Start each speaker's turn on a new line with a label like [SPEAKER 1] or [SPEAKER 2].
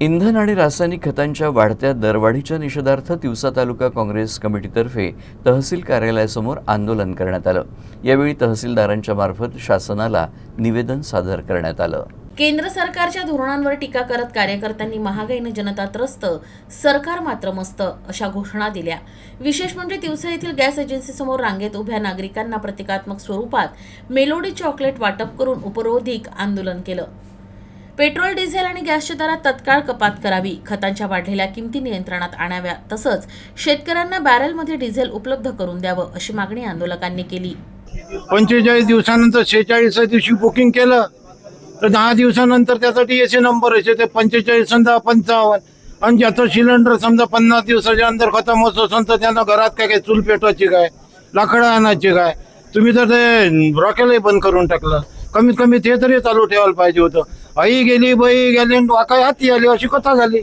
[SPEAKER 1] इंधन आणि रासायनिक खतांच्या वाढत्या दरवाढीच्या निषेधार्थ तिवसा तालुका काँग्रेस कमिटीतर्फे तहसील कार्यालयासमोर आंदोलन करण्यात आलं। यावेळी तहसीलदारांच्या मार्फत शासनाला निवेदन सादर करण्यात आलं।
[SPEAKER 2] केंद्र सरकारच्या धोरणांवर टीका करत कार्यकर्त्यांनी महागाईने जनता त्रस्त, सरकार मात्र मस्त अशा घोषणा दिल्या। विशेष म्हणजे तिवसा येथील गॅस एजन्सीसमोर रांगेत उभ्या नागरिकांना प्रतिकात्मक स्वरूपात मेलोडी चॉकलेट वाटप करून उपरोधिक आंदोलन केलं। पेट्रोल, डिझेल आणि गॅसच्या दरात तत्काळ कपात करावी, खतांच्या वाढलेल्या किमती नियंत्रणात आणाव्या, तसंच शेतकऱ्यांना बॅरेलमध्ये डिझेल उपलब्ध करून द्यावं अशी मागणी आंदोलकांनी केली।
[SPEAKER 3] 45 दिवसानंतर 46 दिवशी बुकिंग केलं तर 10 दिवसानंतर त्याचा TSA नंबर येते, ते 45 समजा 55, आणि ज्याचं सिलेंडर समजा 50 दिवसाच्या अंतर खतम होत असेल तर त्यांना घरात काय चूल पेटवायची काय, लाकडं आणायची काय, तुम्ही तर ते रॉकेलही बंद करून टाकलं। कमीत कमी ते तरी चालू ठेवायला पाहिजे होतं। आई गेली, बाई गेली, वाकाय हाती आली, अशी कथा झाली।